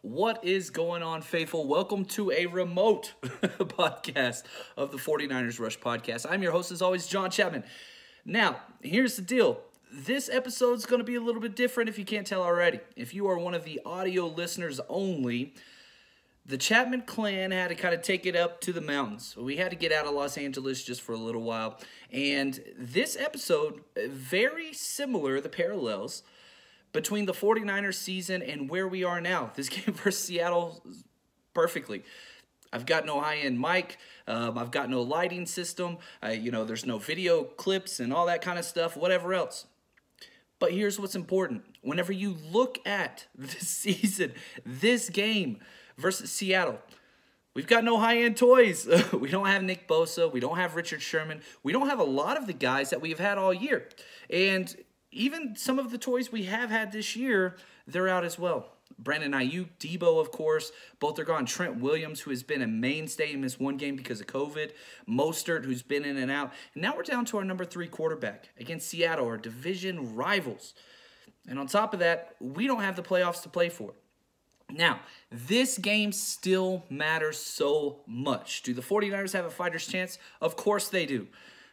What is going on, faithful? Welcome to a remote podcast of the 49ers Rush podcast. I'm your host, as always, John Chapman. Now, here's the deal. This episode is going to be a little bit different if you can't tell already. If you are one of the audio listeners only, the Chapman clan had to kind of take it up to the mountains. We had to get out of Los Angeles just for a little while. And this episode, very similar, the parallels between the 49ers season and where we are now. This game versus Seattle, perfectly. I've got no high-end mic. I've got no lighting system. There's no video clips and all that kind of stuff, whatever else. But here's what's important. Whenever you look at this season, this game versus Seattle, we've got no high-end toys. We don't have Nick Bosa. We don't have Richard Sherman. We don't have a lot of the guys that we've had all year. And even some of the toys we have had this year, they're out as well. Brandon Ayuk, Debo, of course, both are gone. Trent Williams, who has been a mainstay in this one game because of COVID. Mostert, who's been in and out. And now we're down to our number 3 quarterback against Seattle, our division rivals. And on top of that, we don't have the playoffs to play for. Now, this game still matters so much. Do the 49ers have a fighter's chance? Of course they do.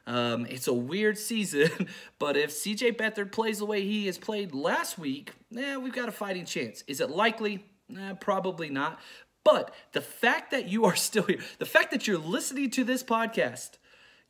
It's a weird season, but if C.J. Beathard plays the way he has played last week, we've got a fighting chance. Is it likely? Probably not. But the fact that you are still here, the fact that you're listening to this podcast,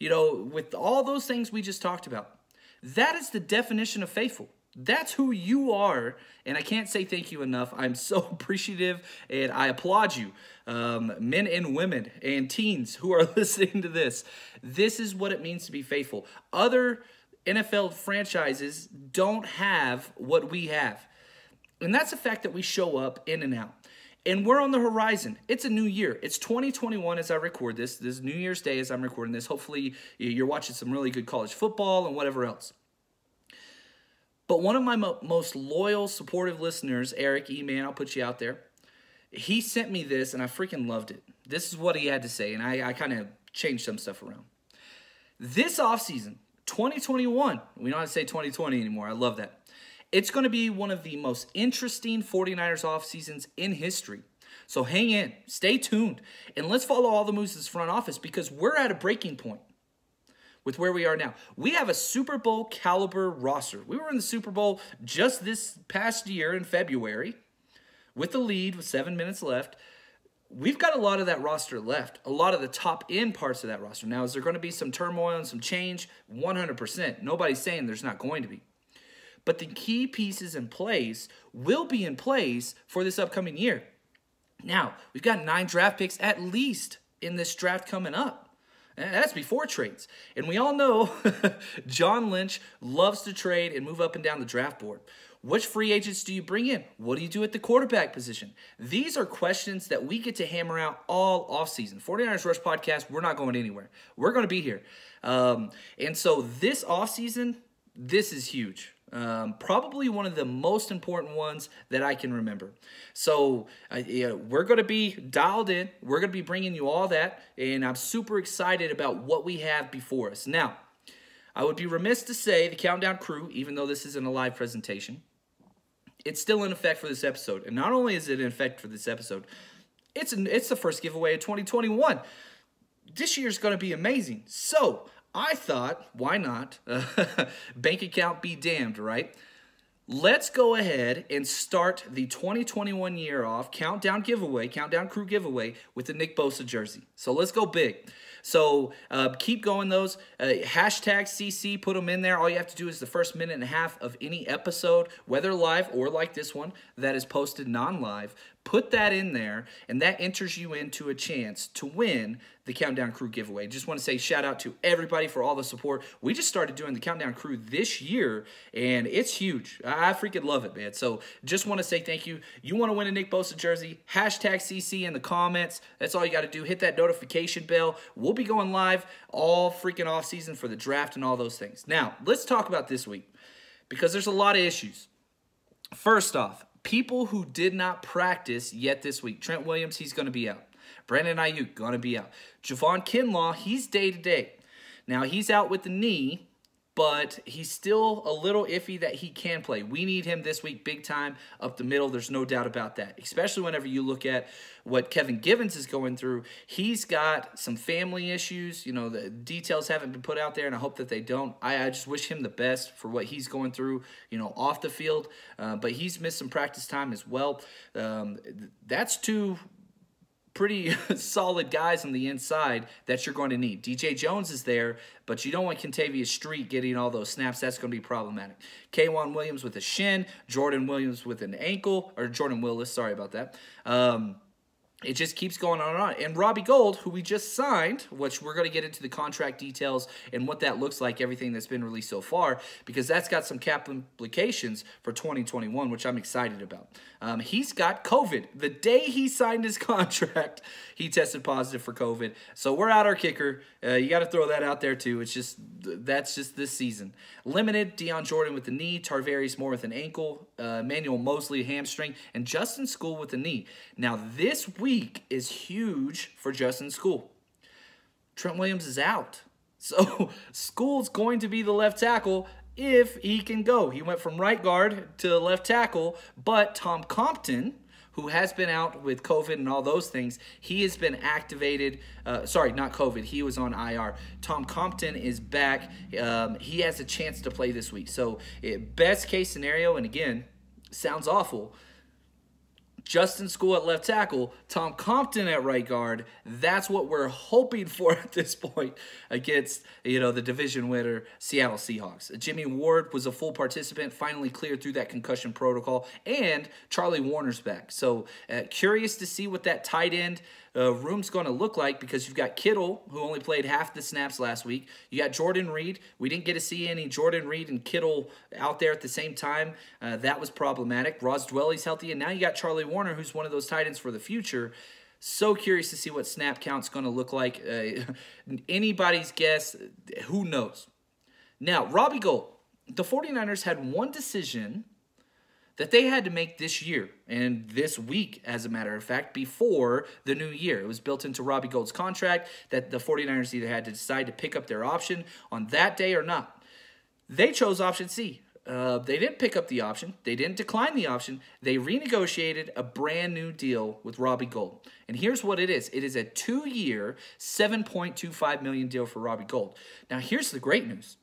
with all those things we just talked about, that is the definition of faithful. That's who you are, and I can't say thank you enough. I'm so appreciative, and I applaud you, men and women and teens who are listening to this. This is what it means to be faithful. Other NFL franchises don't have what we have, and that's the fact that we show up in and out. And we're on the horizon. It's a new year. It's 2021 as I record this. This is New Year's Day as I'm recording this. Hopefully, you're watching some really good college football and whatever else. But one of my most loyal, supportive listeners, Eric E-Man, I'll put you out there, he sent me this, and I freaking loved it. This is what he had to say, and I kind of changed some stuff around. This offseason, 2021, we don't have to say 2020 anymore. I love that. It's going to be one of the most interesting 49ers offseasons in history. So hang in, stay tuned, and let's follow all the moves of this front office because we're at a breaking point with where we are now. We have a Super Bowl caliber roster. We were in the Super Bowl just this past year in February with the lead with 7 minutes left. We've got a lot of that roster left, a lot of the top end parts of that roster. Now, is there going to be some turmoil and some change? 100%. Nobody's saying there's not going to be. But the key pieces and plays will be in place for this upcoming year. Now, we've got 9 draft picks at least in this draft coming up. That's before trades. And we all know John Lynch loves to trade and move up and down the draft board. Which free agents do you bring in? What do you do at the quarterback position? These are questions that we get to hammer out all offseason. 49ers Rush Podcast, we're not going anywhere. We're going to be here. And so this offseason, this is huge. Probably one of the most important ones that I can remember. So we're going to be dialed in. We're going to be bringing you all that, and I'm super excited about what we have before us. Now, I would be remiss to say the Countdown Crew, even though this isn't a live presentation, it's still in effect for this episode. And not only is it in effect for this episode, it's the first giveaway of 2021. This year's going to be amazing. So I thought, why not? Bank account be damned, right? Let's go ahead and start the 2021 year off Countdown Crew giveaway with the Nick Bosa jersey. So let's go big. So keep going those. Hashtag CC, put them in there. All you have to do is the first minute and a half of any episode, whether live or like this one, that is posted non-live. Put that in there, and that enters you into a chance to win the Countdown Crew giveaway. Just want to say shout out to everybody for all the support. We just started doing the Countdown Crew this year, and it's huge. I freaking love it, man. So just want to say thank you. You want to win a Nick Bosa jersey, hashtag CC in the comments. That's all you got to do. Hit that notification bell. We'll be going live all freaking off season for the draft and all those things. Now, let's talk about this week because there's a lot of issues. First off, people who did not practice yet this week. Trent Williams, he's going to be out. Brandon Ayuk, going to be out. Javon Kinlaw, he's day-to-day. Now, he's out with the knee, but he's still a little iffy that he can play. We need him this week big time up the middle. There's no doubt about that, especially whenever you look at what Kevin Givens is going through. He's got some family issues. You know, the details haven't been put out there, and I hope that they don't. I just wish him the best for what he's going through, you know, off the field. But he's missed some practice time as well. That's two pretty solid guys on the inside that you're going to need. DJ Jones is there, but you don't want Kentavious Street getting all those snaps. That's going to be problematic. K'Wan Williams with a shin, Jordan Williams with an ankle, or Jordan Willis, sorry about that. It just keeps going on and on. And Robbie Gould, who we just signed, which we're going to get into the contract details and what that looks like, everything that's been released so far, because that's got some cap implications for 2021, which I'm excited about. He's got COVID. The day he signed his contract, he tested positive for COVID. So we're out our kicker. You got to throw that out there too. That's just this season. Limited, Deion Jordan with the knee, Tarvarius Moore with an ankle, Emmanuel Mosley hamstring, and Justin School with the knee. Now this week is huge for Justin School. Trent Williams is out. So School's going to be the left tackle if he can go. He went from right guard to left tackle, but Tom Compton, who has been out with COVID and all those things, he has been activated. Sorry, not COVID. He was on IR. Tom Compton is back. He has a chance to play this week. So best case scenario, and again, sounds awful, Justin School at left tackle, Tom Compton at right guard. That's what we're hoping for at this point against, you know, the division winner Seattle Seahawks. Jimmy Ward was a full participant, finally cleared through that concussion protocol, and Charlie Warner's back. So curious to see what that tight end room's going to look like, because you've got Kittle, who only played half the snaps last week. You got Jordan Reed. We didn't get to see any Jordan Reed and Kittle out there at the same time. That was problematic. Ross Dwelly's healthy, and now you got Charlie Warner, who's one of those tight ends for the future. So curious to see what snap count's going to look like. Anybody's guess. Who knows? Now, Robbie Gould. The 49ers had one decision that they had to make this year, and this week, as a matter of fact, before the new year. It was built into Robbie Gould's contract that the 49ers either had to decide to pick up their option on that day or not. They chose option C. They didn't pick up the option. They didn't decline the option. They renegotiated a brand new deal with Robbie Gould. And here's what it is. It is a 2-year, $7.25 million deal for Robbie Gould. Now, here's the great news.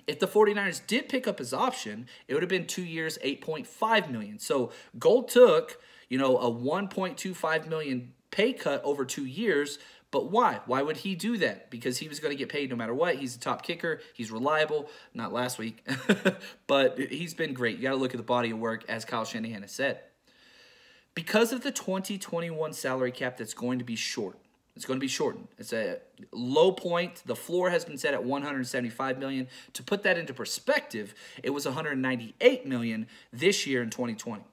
If the 49ers did pick up his option, it would have been 2 years, $8.5 million. So Gould took, you know, a $1.25 million pay cut over 2 years. But why? Why would he do that? Because he was going to get paid no matter what. He's a top kicker. He's reliable. Not last week, but he's been great. You got to look at the body of work, as Kyle Shanahan has said. Because of the 2021 salary cap that's going to be short. It's going to be shortened. It's a low point. The floor has been set at $175 million. To put that into perspective, it was $198 million this year in 2020.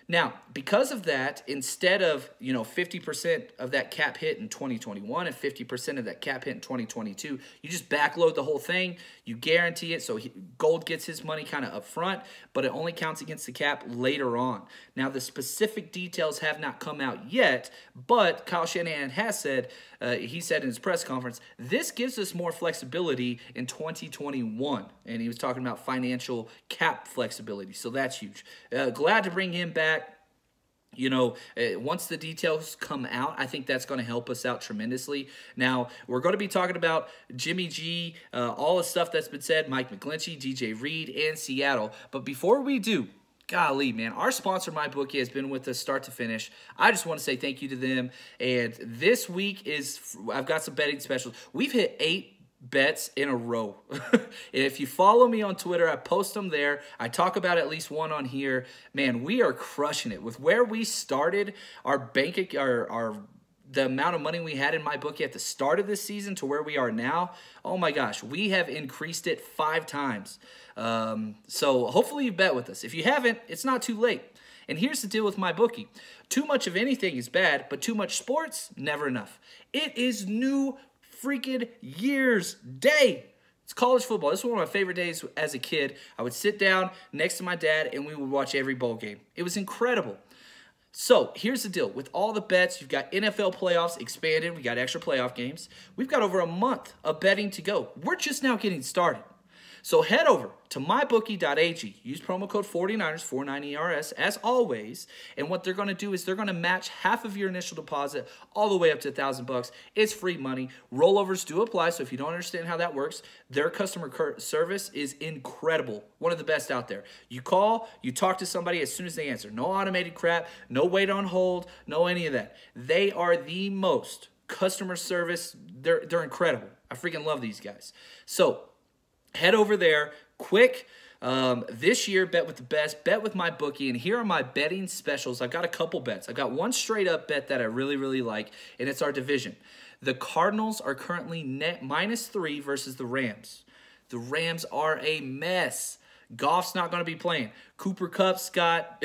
Now, because of that, instead of, 50% of that cap hit in 2021 and 50% of that cap hit in 2022, you just backload the whole thing. You guarantee it, so Gould gets his money kind of up front, but it only counts against the cap later on. Now, the specific details have not come out yet, but Kyle Shanahan has said, he said in his press conference, this gives us more flexibility in 2021. And he was talking about financial cap flexibility, so that's huge. Glad to bring him back. Once the details come out, I think that's going to help us out tremendously. Now, we're going to be talking about Jimmy G, all the stuff that's been said, Mike McGlinchey, DJ Reed, and Seattle. But before we do, golly, man, our sponsor, MyBookie, has been with us start to finish. I just want to say thank you to them. And this week I've got some betting specials. We've hit 8 bets in a row. If you follow me on Twitter, I post them there. I talk about at least one on here. Man, we are crushing it. With where we started, the amount of money we had in MyBookie at the start of this season to where we are now, oh my gosh, we have increased it 5 times. So hopefully you bet with us. If you haven't, it's not too late. And here's the deal with MyBookie. Too much of anything is bad, but too much sports, never enough. It is New freaking Year's Day. It's college football. This was one of my favorite days as a kid. I would sit down next to my dad and we would watch every bowl game. It was incredible. So here's the deal. With all the bets, you've got NFL playoffs expanded. We got extra playoff games. We've got over a month of betting to go. We're just now getting started. So head over to mybookie.ag. Use promo code 49ers, 49ERS, as always. And what they're going to do is they're going to match half of your initial deposit all the way up to $1,000. It's free money. Rollovers do apply, so if you don't understand how that works, their customer service is incredible. One of the best out there. You call, you talk to somebody as soon as they answer. No automated crap, no wait on hold, no any of that. They are the most customer service. They're incredible. I freaking love these guys. So head over there quick. This year, bet with the best, bet with my bookie, and here are my betting specials. I've got a couple bets. I've got one straight up bet that I really, really like, and it's our division. The Cardinals are currently net -3 versus the Rams. The Rams are a mess. Goff's not going to be playing. Cooper Kupp's got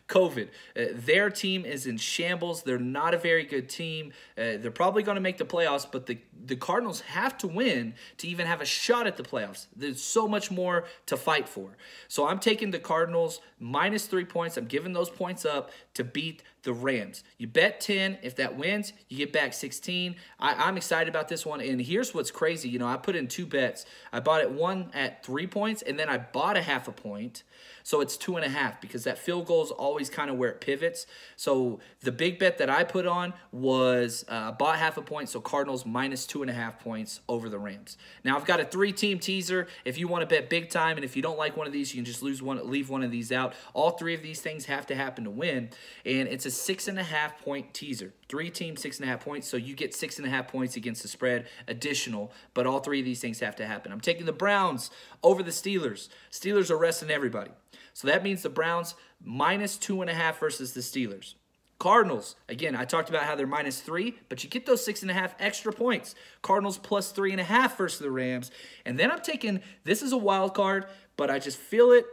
COVID. Their team is in shambles. They're not a very good team. They're probably going to make the playoffs, but the Cardinals have to win to even have a shot at the playoffs. There's so much more to fight for. So I'm taking the Cardinals -3 points. I'm giving those points up to beat the Rams. You bet 10. If that wins, you get back 16. I'm excited about this one. And here's what's crazy. You know, I put in 2 bets. I bought it one at 3 points, and then I bought a half a point. So it's 2.5 because that field goal is always kind of where it pivots. So the big bet that I put on was bought half a point, so Cardinals -2.5 points over the Rams. Now I've got a 3-team teaser. If you want to bet big time, and if you don't like one of these, you can just leave one of these out. All 3 of these things have to happen to win, and it's a 6.5 point teaser. 3 teams, 6.5 points, so you get 6.5 points against the spread additional, but all 3 of these things have to happen. I'm taking the Browns over the Steelers. Steelers are resting everybody. So that means the Browns -2.5 versus the Steelers. Cardinals, again, I talked about how they're -3, but you get those 6.5 extra points. Cardinals +3.5 versus the Rams. And then I'm taking, this is a wild card, but I just feel it.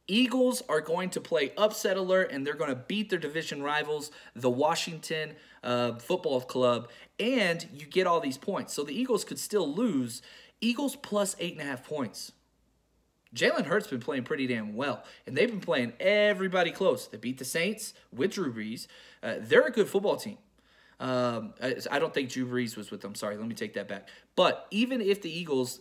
Eagles are going to play upset alert, and they're going to beat their division rivals, the Washington Football Club, and you get all these points. So the Eagles could still lose. Eagles +8.5 points. Jalen Hurts been playing pretty damn well, and they've been playing everybody close. They beat the Saints with Drew Brees. They're a good football team. I don't think Drew Brees was with them. Sorry, let me take that back. But even if the Eagles,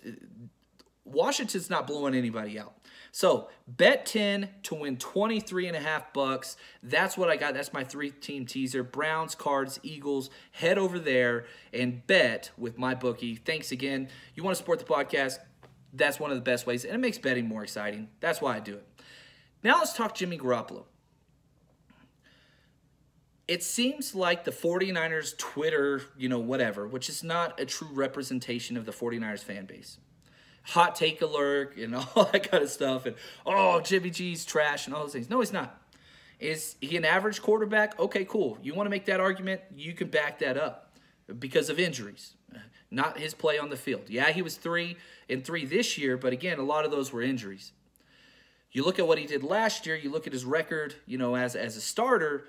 Washington's not blowing anybody out. So bet 10 to win $23.5. That's what I got. That's my 3-team teaser. Browns, Cards, Eagles. Head over there and bet with my bookie. Thanks again. You want to support the podcast? That's one of the best ways, and it makes betting more exciting. That's why I do it. Now let's talk Jimmy Garoppolo. It seems like the 49ers Twitter, whatever, which is not a true representation of the 49ers fan base. Hot take alert and all that kind of stuff, and, Jimmy G's trash and all those things. No, he's not. Is he an average quarterback? Okay, cool. You want to make that argument? You can back that up because of injuries. Not his play on the field. Yeah, he was 3-3 this year, but again, a lot of those were injuries. You look at what he did last year, you look at his record, as a starter,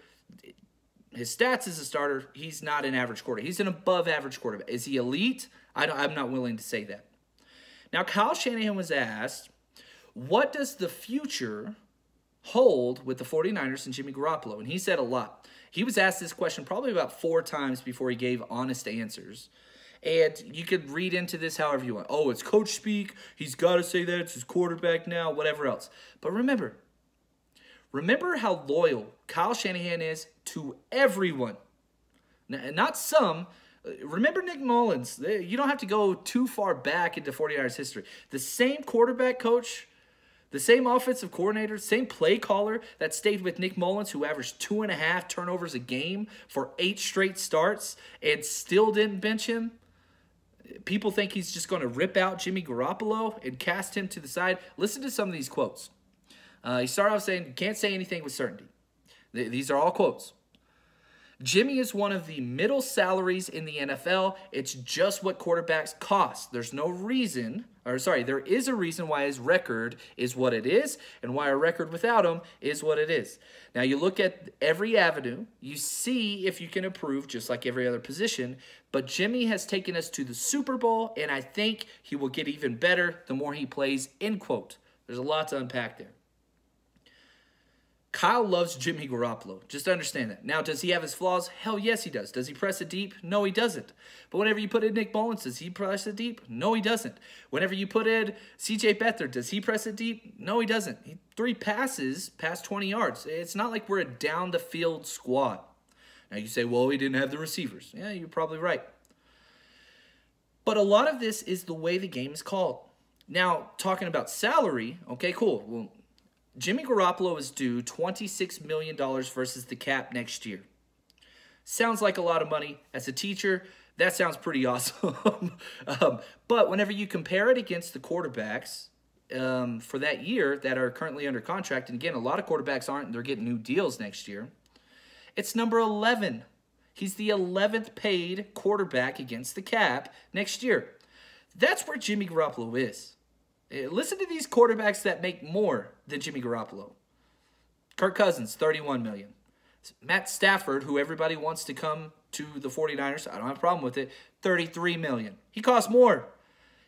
his stats as a starter, he's not an average quarterback. He's an above average quarterback. Is he elite? I'm not willing to say that. Now, Kyle Shanahan was asked, what does the future hold with the 49ers and Jimmy Garoppolo? And he said a lot. He was asked this question probably about 4 times before he gave honest answers. And you could read into this however you want. Oh, it's coach speak. He's got to say that. It's his quarterback now, whatever else. But remember how loyal Kyle Shanahan is to everyone. Not some. Remember Nick Mullins. You don't have to go too far back into 49ers history. The same quarterback coach, the same offensive coordinator, same play caller that stayed with Nick Mullins, who averaged 2.5 turnovers a game for 8 straight starts and still didn't bench him. People think he's just going to rip out Jimmy Garoppolo and cast him to the side. Listen to some of these quotes. He started off saying, you can't say anything with certainty. These are all quotes. Jimmy is one of the middle salaries in the NFL. It's just what quarterbacks cost. There is a reason why his record is what it is and why a record without him is what it is. Now, you look at every avenue. You see if you can improve just like every other position. But Jimmy has taken us to the Super Bowl, and I think he will get even better the more he plays, end quote. There's a lot to unpack there. Kyle loves Jimmy Garoppolo. Just understand that. Now, does he have his flaws? Hell yes, he does. Does he press it deep? No, he doesn't. But whenever you put in Nick Mullins, does he press it deep? No, he doesn't. Whenever you put in C.J. Beathard, does he press it deep? No, he doesn't. 3 passes past 20 yards. It's not like we're a down-the-field squad. Now, you say, well, he didn't have the receivers. Yeah, you're probably right. But a lot of this is the way the game is called. Now, talking about salary, okay, cool. Well, Jimmy Garoppolo is due $26 million versus the cap next year. Sounds like a lot of money. As a teacher, that sounds pretty awesome. But whenever you compare it against the quarterbacks for that year that are currently under contract, and again, a lot of quarterbacks aren't, they're getting new deals next year, it's number 11. He's the 11th paid quarterback against the cap next year. That's where Jimmy Garoppolo is. Listen to these quarterbacks that make more than Jimmy Garoppolo. Kirk Cousins, $31 million. Matt Stafford, who everybody wants to come to the 49ers, I don't have a problem with it, $33 million. He costs more.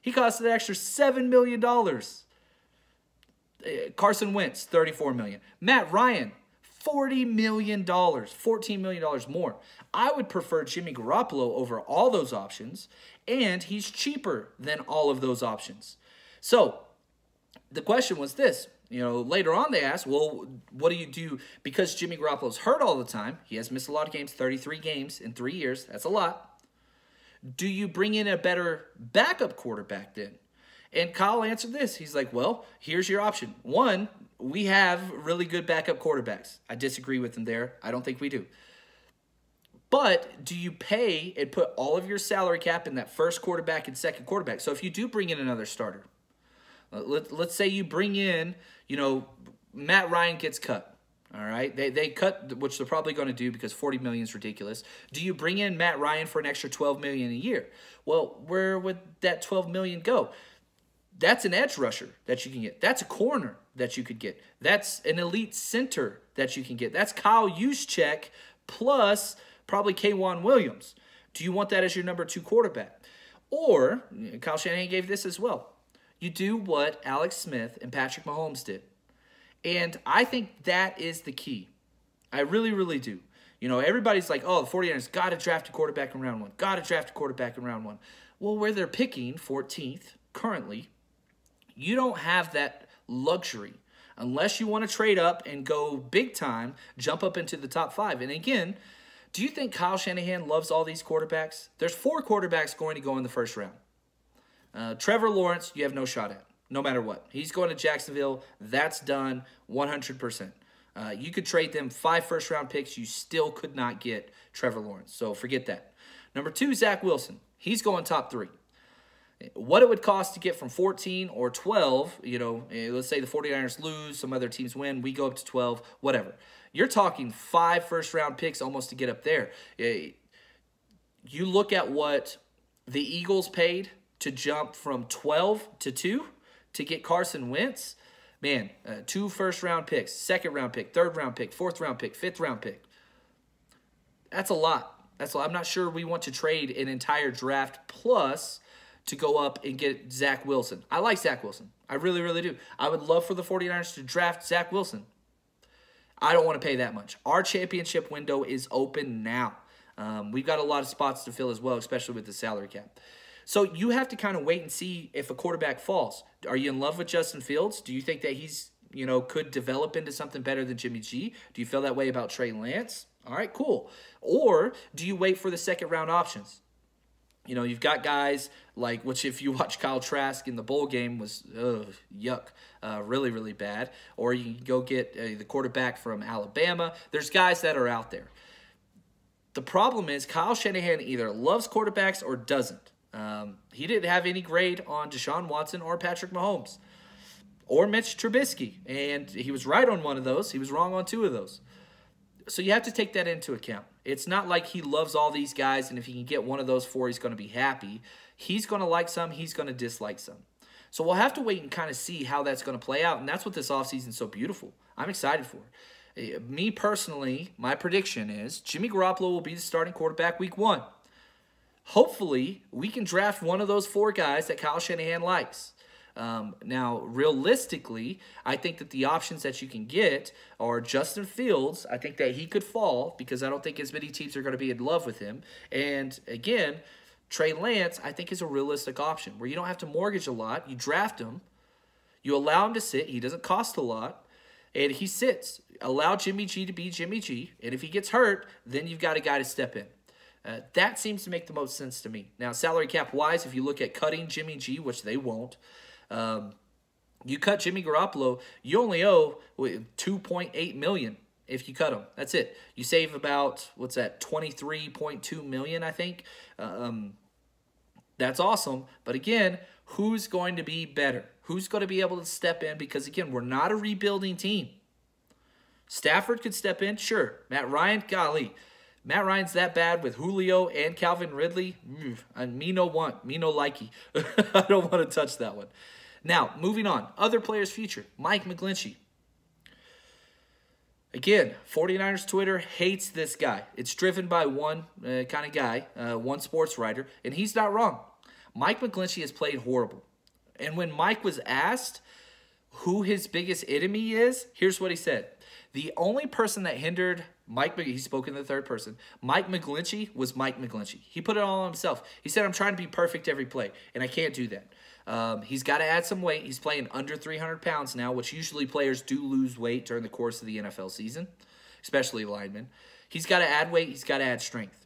He costs an extra $7 million. Carson Wentz, $34 million. Matt Ryan, $40 million, $14 million more. I would prefer Jimmy Garoppolo over all those options, and he's cheaper than all of those options. So, the question was this. Later on they asked, well, what do you do? Because Jimmy Garoppolo's hurt all the time. He has missed a lot of games, 33 games in 3 years. That's a lot. Do you bring in a better backup quarterback then? And Kyle answered this. He's like, well, here's your option. One, we have really good backup quarterbacks. I disagree with him there. I don't think we do. But do you pay and put all of your salary cap in that first quarterback and second quarterback? So if you do bring in another starter, let's say you bring in, Matt Ryan gets cut. All right, they cut, which they're probably going to do because $40 million is ridiculous. Do you bring in Matt Ryan for an extra $12 million a year? Well, where would that $12 million go? That's an edge rusher that you can get. That's a corner that you could get. That's an elite center that you can get. That's Kyle Juszczyk plus probably K'Wan Williams. Do you want that as your number 2 quarterback? Or, Kyle Shanahan gave this as well. You do what Alex Smith and Patrick Mahomes did. And I think that is the key. I really, really do. Everybody's like, oh, the 49ers got to draft a quarterback in round 1. Got to draft a quarterback in round 1. Well, where they're picking 14th currently, you don't have that luxury unless you want to trade up and go big time, jump up into the top 5. And again, do you think Kyle Shanahan loves all these quarterbacks? There's 4 quarterbacks going to go in the first round. Trevor Lawrence, you have no shot at, no matter what. He's going to Jacksonville. That's done 100%. You could trade them 5 first-round picks. You still could not get Trevor Lawrence, so forget that. Number 2, Zach Wilson. He's going top 3. What it would cost to get from 14 or 12, let's say the 49ers lose, some other teams win, we go up to 12, whatever. You're talking 5 first-round picks almost to get up there. You look at what the Eagles paid to jump from 12 to 2 to get Carson Wentz. Man, 2 first-round picks, second-round pick, third-round pick, fourth-round pick, fifth-round pick. That's a lot. I'm not sure we want to trade an entire draft plus to go up and get Zach Wilson. I like Zach Wilson. I really, really do. I would love for the 49ers to draft Zach Wilson. I don't want to pay that much. Our championship window is open now. We've got a lot of spots to fill as well, especially with the salary cap. So you have to kind of wait and see if a quarterback falls. Are you in love with Justin Fields? Do you think that he's, could develop into something better than Jimmy G? Do you feel that way about Trey Lance? All right, cool. Or do you wait for the second-round options? You've got guys like, which if you watch Kyle Trask in the bowl game was, yuck, really, really bad. Or you can go get the quarterback from Alabama. There's guys that are out there. The problem is Kyle Shanahan either loves quarterbacks or doesn't. He didn't have any grade on Deshaun Watson or Patrick Mahomes or Mitch Trubisky. And he was right on one of those. He was wrong on 2 of those. So you have to take that into account. It's not like he loves all these guys, and if he can get one of those 4, he's going to be happy. He's going to like some. He's going to dislike some. So we'll have to wait and kind of see how that's going to play out, and that's what this offseason is so beautiful. I'm excited for. Me personally, my prediction is Jimmy Garoppolo will be the starting quarterback week 1. Hopefully, we can draft one of those 4 guys that Kyle Shanahan likes. Now, realistically, I think that the options that you can get are Justin Fields. I think that he could fall because I don't think as many teams are going to be in love with him. And again, Trey Lance, I think, is a realistic option where you don't have to mortgage a lot. You draft him. You allow him to sit. He doesn't cost a lot. And he sits. Allow Jimmy G to be Jimmy G. And if he gets hurt, then you've got a guy to step in. That seems to make the most sense to me. Now, salary cap-wise, if you look at cutting Jimmy G, which they won't, you cut Jimmy Garoppolo, you only owe $2.8 million if you cut him. That's it. You save about, what's that, $23.2 million, I think. That's awesome. But again, who's going to be better? Who's going to be able to step in? Because, again, we're not a rebuilding team. Stafford could step in, sure. Matt Ryan, golly. Matt Ryan's that bad with Julio and Calvin Ridley. Me no want. Me no likey. I don't want to touch that one. Now, moving on. Other players featured. Mike McGlinchey. Again, 49ers Twitter hates this guy. It's driven by one kind of guy, one sports writer, and he's not wrong. Mike McGlinchey has played horrible. And when Mike was asked who his biggest enemy is, here's what he said. The only person that hindered he spoke in the third person, Mike McGlinchey was Mike McGlinchey. He put it all on himself. He said, I'm trying to be perfect every play, and I can't do that. He's got to add some weight. He's playing under 300 pounds now, which usually players do lose weight during the course of the NFL season, especially linemen. He's got to add weight. He's got to add strength.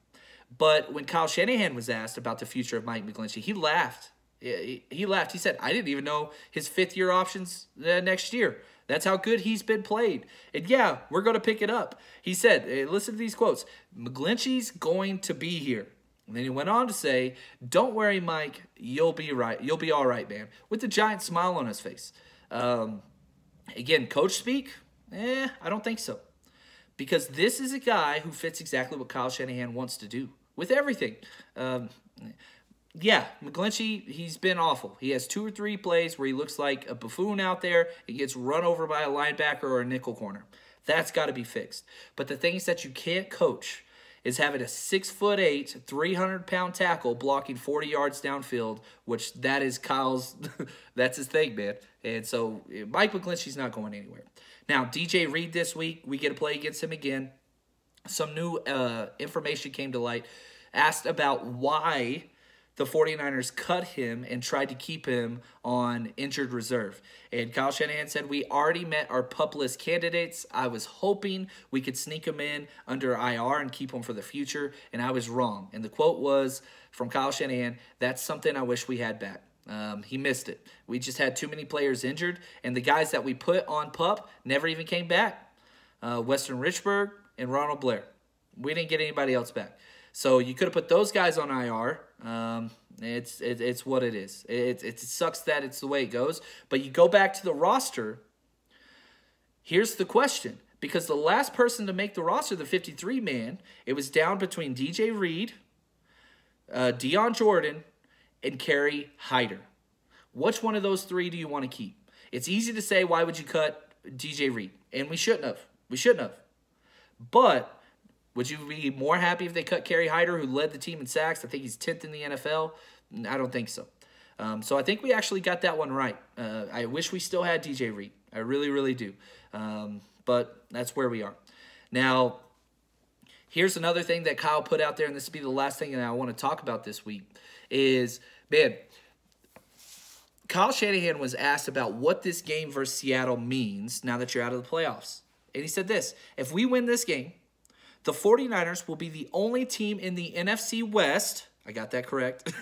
But when Kyle Shanahan was asked about the future of Mike McGlinchey, he laughed. He laughed. He said, I didn't even know his fifth-year options next year. That's how good he's been played. And yeah, we're going to pick it up. He said, listen to these quotes, McGlinchey's going to be here. And then he went on to say, don't worry, Mike, you'll be right. You'll be all right, man, with a giant smile on his face. Again, coach speak? I don't think so. Because this is a guy who fits exactly what Kyle Shanahan wants to do with everything. Yeah, McGlinchey, he's been awful. He has 2 or 3 plays where he looks like a buffoon out there. He gets run over by a linebacker or a nickel corner. That's got to be fixed. But the things that you can't coach is having a 6'8", 300-pound tackle blocking 40 yards downfield, which that is Kyle's, that's his thing, man. And so Mike McGlinchey's not going anywhere. Now, DJ Reed this week, we get to play against him again. Some new information came to light. Asked about why the 49ers cut him and tried to keep him on injured reserve. And Kyle Shanahan said, we already met our PUP list candidates. I was hoping we could sneak him in under IR and keep him for the future, and I was wrong. And the quote was from Kyle Shanahan, that's something I wish we had back. He missed it. We just had too many players injured, and the guys that we put on PUP never even came back. Weston Richburg and Ronald Blair. We didn't get anybody else back. So you could have put those guys on IR. It's what it is. It sucks that it's the way it goes. But you go back to the roster. Here's the question. Because the last person to make the roster, the 53-man, it was down between DJ Reed, Deion Jordan, and Kerry Hyder. Which one of those 3 do you want to keep? It's easy to say, why would you cut DJ Reed? And we shouldn't have. We shouldn't have. But would you be more happy if they cut Kerry Hyder, who led the team in sacks? I think he's 10th in the NFL. I don't think so. So I think we actually got that one right. I wish we still had DJ Reed. I really, really do. But that's where we are. Now, here's another thing that Kyle put out there, and this will be the last thing that I want to talk about this week, is, man, Kyle Shanahan was asked about what this game versus Seattle means now that you're out of the playoffs. And he said this, if we win this game, the 49ers will be the only team in the NFC West, I got that correct,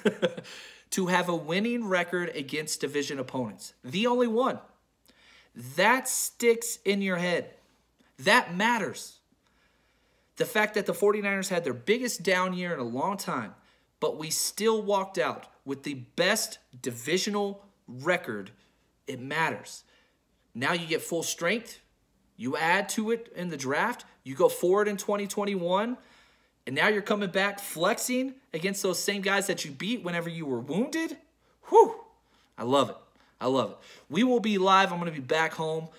to have a winning record against division opponents. The only one. That sticks in your head. That matters. The fact that the 49ers had their biggest down year in a long time, but we still walked out with the best divisional record, it matters. Now you get full strength. You add to it in the draft. You go forward in 2021, and now you're coming back flexing against those same guys that you beat whenever you were wounded. Whew. I love it. I love it. We will be live. I'm going to be back home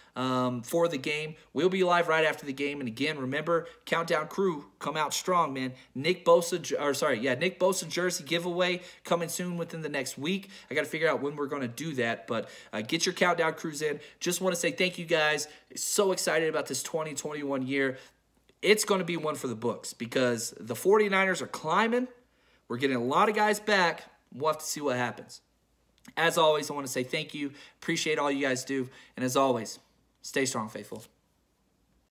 for the game. We'll be live right after the game. And again, remember, Countdown Crew, come out strong, man. Nick Bosa jersey giveaway coming soon within the next week. I got to figure out when we're going to do that. But get your Countdown Crews in. Just want to say thank you guys. So excited about this 2021 year. It's going to be one for the books because the 49ers are climbing. We're getting a lot of guys back. We'll have to see what happens. As always, I want to say thank you. Appreciate all you guys do. And as always, stay strong, faithful.